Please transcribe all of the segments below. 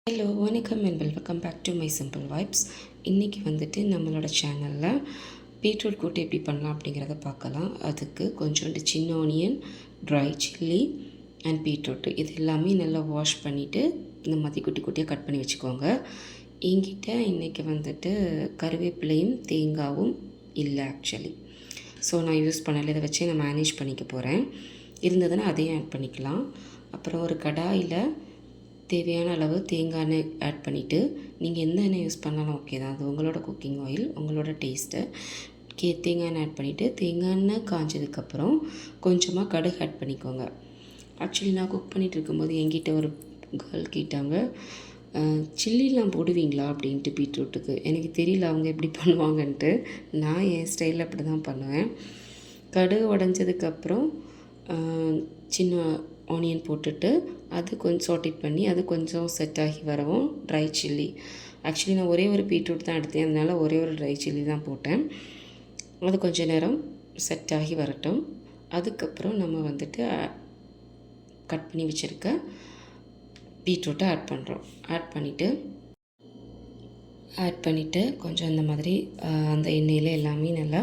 Hello வணக்கம் and welcome back to my simple vibes. இன்றைக்கி வந்துட்டு நம்மளோட சேனலில் பீட்ரூட் கூட்டு எப்படி பண்ணலாம் அப்படிங்கிறத பார்க்கலாம். அதுக்கு கொஞ்சோண்டு சின்ன onion, dry chilli and beetroot இது எல்லாமே நல்லா வாஷ் பண்ணிவிட்டு இந்த மாதிரி குட்டி குட்டியாக கட் பண்ணி வச்சுக்கோங்க. என்கிட்ட இன்றைக்கி வந்துட்டு கருவேப்பிலையும் தேங்காவும் இல்லை ஆக்சுவலி. ஸோ நான் யூஸ் பண்ணலை, இதை வச்சு நான் மேனேஜ் பண்ணிக்க போகிறேன். இருந்ததுன்னா அதையும் ஆட் பண்ணிக்கலாம். அப்புறம் ஒரு கடாயில் தேவையான அளவு தேங்காய் எண்ணெய் ஆட் பண்ணிவிட்டு, நீங்கள் எந்த எண்ணெய் யூஸ் பண்ணாலும் ஓகே தான், அது உங்களோட குக்கிங் ஆயில், உங்களோட டேஸ்ட்டு. தேங்காய் எண்ணெய் ஆட் பண்ணிவிட்டு தேங்காய் எண்ணெய் காஞ்சதுக்கப்புறம் கொஞ்சமாக கடுகு ஆட் பண்ணிக்கோங்க. ஆக்சுவலி நான் குக் பண்ணிகிட்டு இருக்கும்போது என்கிட்ட ஒரு கேர்ள் கேட்டாங்க, சில்லிலாம் போடுவீங்களா அப்படின்ட்டு பீட்ரூட்டுக்கு. எனக்கு தெரியல அவங்க எப்படி பண்ணுவாங்கன்ட்டு. நான் என் ஸ்டைலில் அப்படி தான் பண்ணுவேன். கடுகு உடஞ்சதுக்கப்புறம் சின்ன ஆனியன் போட்டுட்டு அது கொஞ்சம் சாட்டேட் பண்ணி அது கொஞ்சம் செட் ஆகி வரவும் ட்ரை சில்லி. ஆக்சுவலி நான் ஒரே ஒரு பீட்ரூட் தான் எடுத்தேன், அதனால் ஒரே ஒரு ட்ரை சில்லி தான் போட்டேன். அது கொஞ்சம் நேரம் செட் ஆகி வரட்டும். அதுக்கப்புறம் நம்ம வந்துட்டு கட் பண்ணி வச்சுருக்க பீட்ரூட்டை ஆட் பண்ணுறோம். ஆட் பண்ணிவிட்டு கொஞ்சம் இந்த மாதிரி அந்த எண்ணெயில் எல்லாமே நல்லா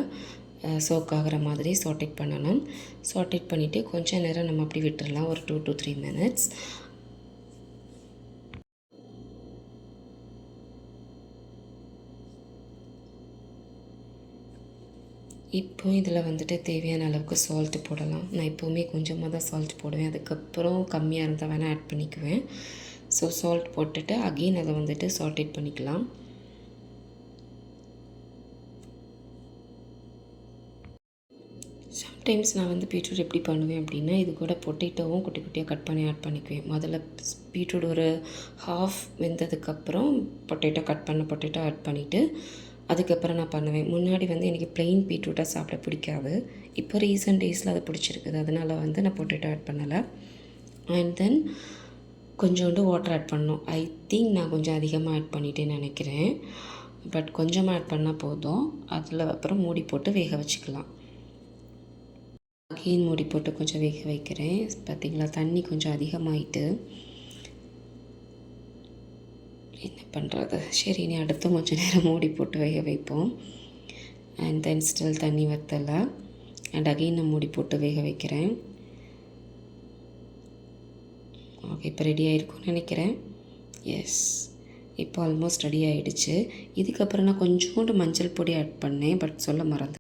சோக் ஆகிற மாதிரி சாட்டேட் பண்ணணும். சாட்டேட் பண்ணிவிட்டு கொஞ்சம் நேரம் நம்ம அப்படி விட்டுடலாம், ஒரு 2 to 3 minutes. இப்போ இதில் வந்துட்டு தேவையான அளவுக்கு சால்ட்டு போடலாம். நான் எப்போவுமே கொஞ்சமாக தான் சால்ட் போடுவேன், அதுக்கப்புறம் கம்மியாக இருந்தால் வேணால் ஆட் பண்ணிக்குவேன். ஸோ சால்ட் போட்டுட்டு அகெயின் அதை வந்துட்டு சாட்டேட் பண்ணிக்கலாம். சம்டைம்ஸ் நான் வந்து பீட்ரூட் எப்படி பண்ணுவேன் அப்படின்னா, இது கூட பொட்டேட்டோவும் குட்டி குட்டியாக கட் பண்ணி ஆட் பண்ணிக்குவேன். முதல்ல பீட்ரூட் ஒரு ஹாஃப் வெந்ததுக்கப்புறம் பொட்டேட்டோ ஆட் பண்ணிவிட்டு அதுக்கப்புறம் நான் பண்ணுவேன். முன்னாடி வந்து எனக்கு ப்ளெயின் பீட்ரூட்டாக சாப்பிட பிடிக்காது. இப்போ ரீசெண்ட் டேஸில் அது பிடிச்சிருக்குது, அதனால் வந்து நான் பொட்டேட்டோ ஆட் பண்ணலை. அண்ட் தென் கொஞ்சோண்டு வாட்டர் ஆட் பண்ணணும். ஐ திங்க் நான் கொஞ்சம் அதிகமாக ஆட் பண்ணிட்டேன்னு நினைக்கிறேன். பட் கொஞ்சமாக ஆட் பண்ணால் போதும். அதில் அப்புறம் மூடி போட்டு வேக வச்சுக்கலாம். அகெயின் மூடி போட்டு கொஞ்சம் வேக வைக்கிறேன். பார்த்திங்களா, தண்ணி கொஞ்சம் அதிகமாகிட்டு என்ன பண்ணுறது. சரி, இனி அடுத்து கொஞ்சம் நேரம் மூடி போட்டு வேக வைப்போம். அண்ட் தென் ஸ்டில் தண்ணி வற்றலை. அண்ட் அகெயின் நான் மூடி போட்டு வேக வைக்கிறேன். ஓகே, இப்போ ரெடி ஆகிருக்கும்னு நினைக்கிறேன். எஸ், இப்போ ஆல்மோஸ்ட் ரெடி ஆகிடுச்சு. இதுக்கப்புறம் நான் கொஞ்சோண்டு மஞ்சள் பொடி ஆட் பண்ணேன், பட் சொல்ல மறந்தேன்.